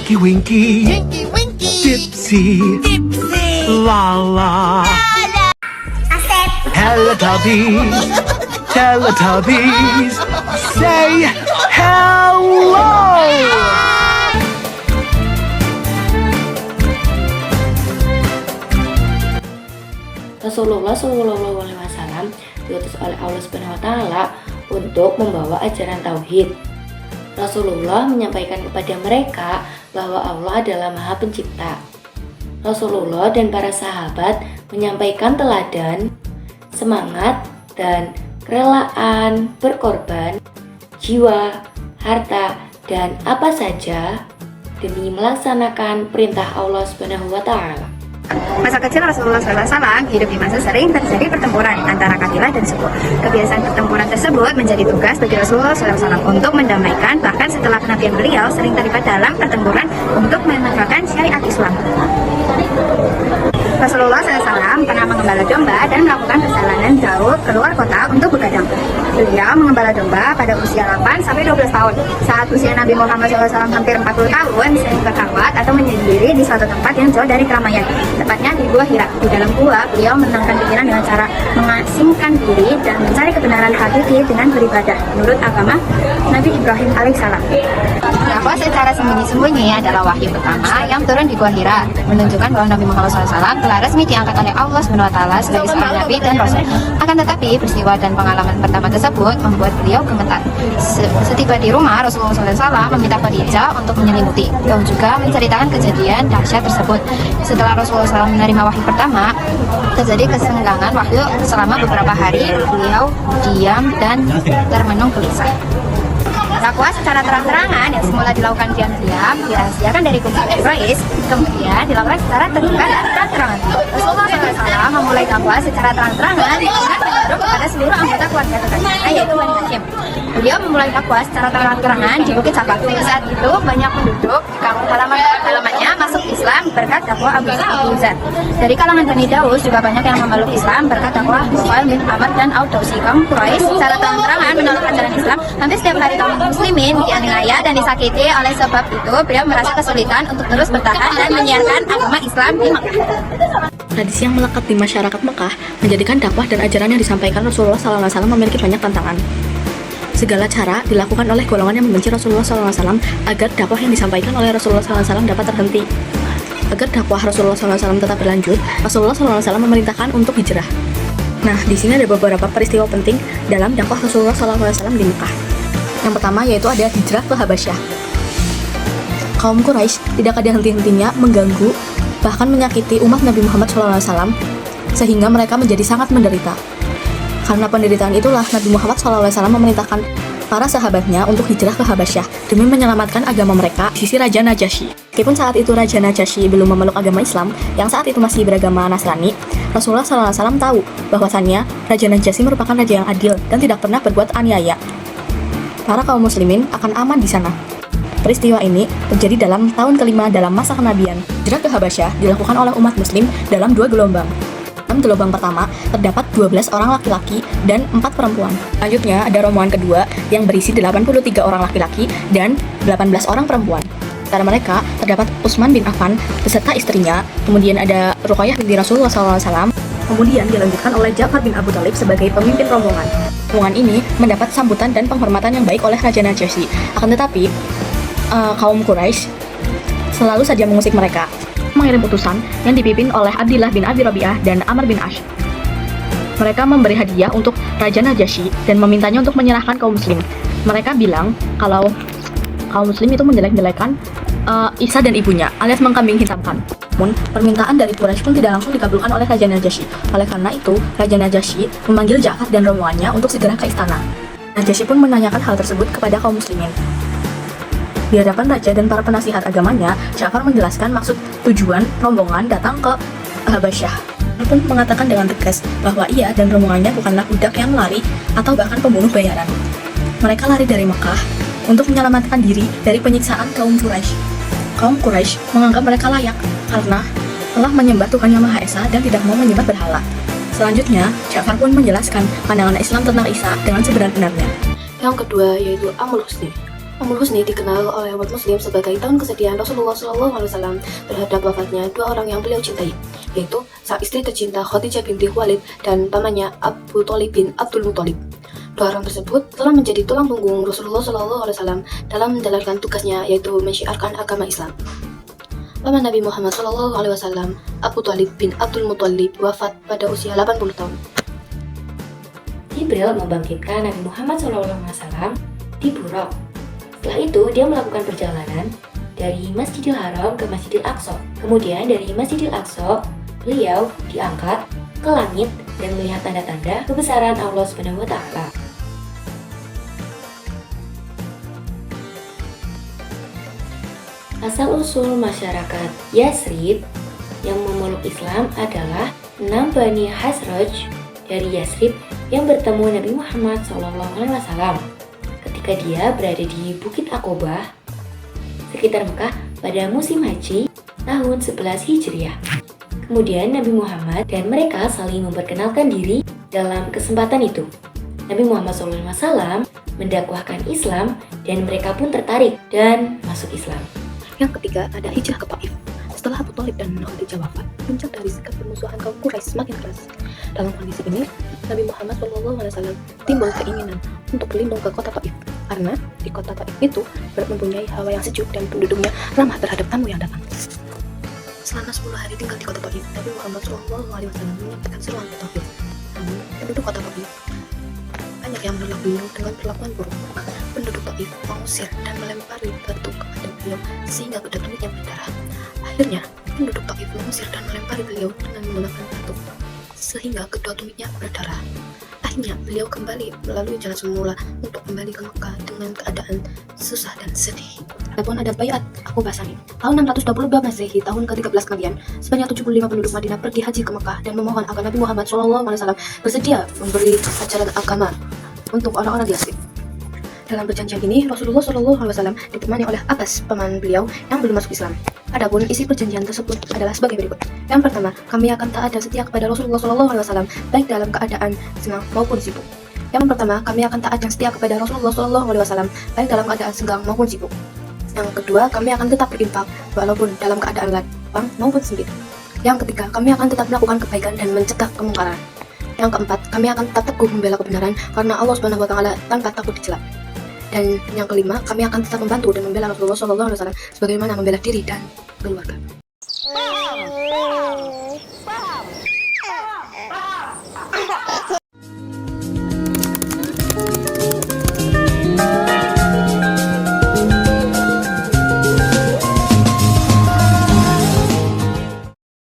Tinky Winky, Tinky Winky, Dipsy, Dipsy, Lala, Asep, Teletubbies, say hello! Rasulullah Shallallahu Alaihi Wasallam diutus oleh Allah Subhanahu Wa Taala untuk membawa ajaran tauhid. Rasulullah menyampaikan kepada mereka bahwa Allah adalah Maha Pencipta. Rasulullah dan para sahabat menyampaikan teladan, semangat, dan kerelaan berkorban, jiwa, harta, dan apa saja demi melaksanakan perintah Allah Subhanahu Wa Taala. Masa kecil Rasulullah SAW hidup di masa sering terjadi pertempuran antara kabilah dan suku. Kebiasaan pertempuran tersebut menjadi tugas bagi Rasulullah SAW untuk mendamaikan, bahkan setelah kenabian beliau sering terlibat dalam pertempuran untuk menegakkan syariat Islam. Rasulullah SAW pernah mengembala domba dan melakukan perjalanan jauh keluar kota untuk begadang. Beliau mengembala domba pada usia 8-12 tahun. Saat usia Nabi Muhammad SAW hampir 40 tahun, sering berkhawat atau menyendiri di suatu tempat yang jauh dari keramaian. Tepatnya di Gua Hira. Di dalam gua, beliau menenangkan pikiran dengan cara mengasingkan diri dan mencari kebenaran hakiki dengan beribadah menurut agama Nabi Ibrahim alaihissalam. Dakwah secara sembunyi-sembunyi adalah wahyu pertama yang turun di Gua Hira, menunjukkan bahwa Nabi Muhammad SAW telah resmi diangkat oleh Allah SWT sebagai seorang Nabi dan Rasul. Akan tetapi, peristiwa dan pengalaman pertama tersebut membuat beliau gemetar. Setiba di rumah, Rasulullah SAW meminta Khadijah untuk menyelimuti dan juga menceritakan kejadian dahsyat tersebut. Setelah Rasulullah SAW menerima wahyu pertama, terjadi kesenggangan wahyu selama beberapa hari. Beliau diam dan termenung gelisah. Dakwah secara terang-terangan yang semula dilakukan diam-diam dirahasiakan dari kumpul Quraisy, kemudian dilakukan secara terbuka dan terang-terangan. Rasulullah SAW memulai dakwah secara terang-terangan dengan menyeru kepada seluruh anggota keluarga terkait, yaitu Bani Hashim. Beliau memulai dakwah secara terang-terangan di Bukit Safa. Saat itu banyak penduduk di kampung halamannya masuk Islam berkat dakwah Abu Zar. Dari kalangan Bani Daus juga banyak yang memeluk Islam berkat dakwah Nufail bin Amr dan Audosi. Kaum Quraisy secara terang-terangan menolak ajaran Islam. Hampir setiap hari kaum muslimin dianiaya dan disakiti. Oleh sebab itu, beliau merasa kesulitan untuk terus bertahan dan menyiarkan agama Islam di Makkah. Tradisi yang melekat di masyarakat Mekah menjadikan dakwah dan ajaran yang disampaikan Rasulullah SAW memiliki banyak tantangan. Segala cara dilakukan oleh golongan yang membenci Rasulullah SAW agar dakwah yang disampaikan oleh Rasulullah SAW dapat terhenti. Agar dakwah Rasulullah SAW tetap berlanjut, Rasulullah SAW memerintahkan untuk hijrah. Nah, di sini ada beberapa peristiwa penting dalam dakwah Rasulullah SAW di Mekah. Yang pertama yaitu ada hijrah ke Habasyah. Kaum Quraisy tidak ada henti-hentinya mengganggu, bahkan menyakiti umat Nabi Muhammad SAW, sehingga mereka menjadi sangat menderita. Karena penderitaan itulah Nabi Muhammad SAW memerintahkan para sahabatnya untuk hijrah ke Habasyah demi menyelamatkan agama mereka di sisi Raja Najasyi. Meskipun saat itu Raja Najasyi belum memeluk agama Islam, yang saat itu masih beragama Nasrani, Rasulullah SAW tahu bahwasannya Raja Najasyi merupakan raja yang adil dan tidak pernah berbuat aniaya. Para kaum muslimin akan aman di sana. Peristiwa ini terjadi dalam tahun kelima dalam masa kenabian. Hijrah ke Habasyah dilakukan oleh umat muslim dalam 2 gelombang. Dalam gelombang pertama, terdapat 12 orang laki-laki dan 4 perempuan. Selanjutnya, ada rombongan kedua yang berisi 83 orang laki-laki dan 18 orang perempuan. Antara mereka, terdapat Utsman bin Affan beserta istrinya, kemudian ada Ruqayyah binti Rasulullah SAW, kemudian dilanjutkan oleh Ja'far bin Abu Thalib sebagai pemimpin rombongan. Rombongan ini mendapat sambutan dan penghormatan yang baik oleh Raja Najasyi. Akan tetapi, kaum Quraisy selalu saja mengusik mereka. Mengirim utusan yang dipimpin oleh Abdillah bin Abi Rabi'ah dan Amr bin Ash. Mereka memberi hadiah untuk Raja Najasyi dan memintanya untuk menyerahkan kaum muslim. Mereka bilang kalau kaum muslim itu menjelek-jelekan Isa dan ibunya, alias mengkambing hitamkan. Namun, permintaan dari Quraisy pun tidak langsung dikabulkan oleh Raja Najasyi. Oleh karena itu, Raja Najasyi memanggil Ja'far dan rombongannya untuk segera ke istana. Najasyi pun menanyakan hal tersebut kepada kaum muslimin. Di hadapan raja dan para penasihat agamanya, Ja'far menjelaskan maksud tujuan rombongan datang ke Habasyah. Dia pun mengatakan dengan tegas bahwa ia dan rombongannya bukanlah budak yang lari atau bahkan pembunuh bayaran. Mereka lari dari Mekah untuk menyelamatkan diri dari penyiksaan kaum Quraisy. Kaum Quraisy menganggap mereka layak karena telah menyembah Tuhan Yang Maha Esa dan tidak mau menyembah berhala. Selanjutnya, Ja'far pun menjelaskan pandangan Islam tentang Isa dengan sebenar-benarnya. Yang kedua yaitu Amul Husni. Amul Husni dikenal oleh umat muslim sebagai tahun kesedihan Rasulullah SAW terhadap wafatnya dua orang yang beliau cintai, yaitu sang istri tercinta Khadijah binti Khuwailid dan pamannya Abu Thalib bin Abdul Muthalib. Dua orang tersebut telah menjadi tulang punggung Rasulullah SAW dalam menjalankan tugasnya, yaitu mensyiarkan agama Islam. Paman Nabi Muhammad SAW, Abu Thalib bin Abdul Muthalib, wafat pada usia 80 tahun. Jibril membangkitkan Nabi Muhammad SAW di Buraq. Setelah itu, dia melakukan perjalanan dari Masjidil Haram ke Masjidil Aqsa. Kemudian dari Masjidil Aqsa, beliau diangkat ke langit dan melihat tanda-tanda kebesaran Allah Subhanahu wa Ta'ala. Asal-usul masyarakat Yasrib yang memeluk Islam adalah 6 Bani Khazraj dari Yasrib yang bertemu Nabi Muhammad SAW ketika dia berada di Bukit Aqobah sekitar Mekah pada musim haji tahun 11 Hijriah. Kemudian Nabi Muhammad dan mereka saling memperkenalkan diri. Dalam kesempatan itu, Nabi Muhammad SAW mendakwahkan Islam dan mereka pun tertarik dan masuk Islam. Yang ketiga ada hijrah ke Taif. Setelah Abu Thalib dan Khadijah wafat, puncak dari sikap permusuhan kaum Quraisy semakin keras. Dalam kondisi ini, Nabi Muhammad SAW timbul keinginan untuk berlindung ke kota Taif, karena di kota Taif itu mempunyai hawa yang sejuk dan penduduknya ramah terhadap tamu yang datang. Selama 10 hari tinggal di kota Taif, Nabi Muhammad SAW menyampaikan seruan ke Taif. Namun, penduduk kota Taif banyak yang menolak beliau dengan perlakuan buruk. Penduduk Taif mengusir dan melempari batu kepada beliau sehingga kedua tumitnya berdarah. Akhirnya, penduduk Taif mengusir dan melempari beliau dengan menggunakan batu sehingga kedua tumitnya berdarah. Akhirnya, beliau kembali melalui jalan semula untuk kembali ke Mekah dengan keadaan susah dan sedih. Adapun ada Baiat Aqobah Tsani. Tahun 622 Masehi, tahun ke-13 kemudian, sebanyak 75 penduduk Madinah pergi haji ke Mekah dan memohon agar Nabi Muhammad SAW bersedia memberi ajaran agama untuk orang-orang di Yasrib. Dalam perjanjian ini, Rasulullah SAW ditemani oleh Abbas, paman beliau yang belum masuk Islam. Adapun isi perjanjian tersebut adalah sebagai berikut. Yang pertama, kami akan taat dan setia kepada Rasulullah SAW baik dalam keadaan senang maupun sibuk. Yang pertama, kami akan taat dan setia kepada Rasulullah SAW baik dalam keadaan senggang maupun sibuk. Yang kedua, kami akan tetap berinfak walaupun dalam keadaan lapang maupun sempit. Yang ketiga, kami akan tetap melakukan kebaikan dan mencegah kemungkaran. Yang keempat, kami akan tetap teguh membela kebenaran karena Allah Subhanahu wa Ta'ala tanpa takut dicela. Dan yang kelima, kami akan tetap membantu dan membela Rasulullah SAW sebagaimana membela diri dan keluarga.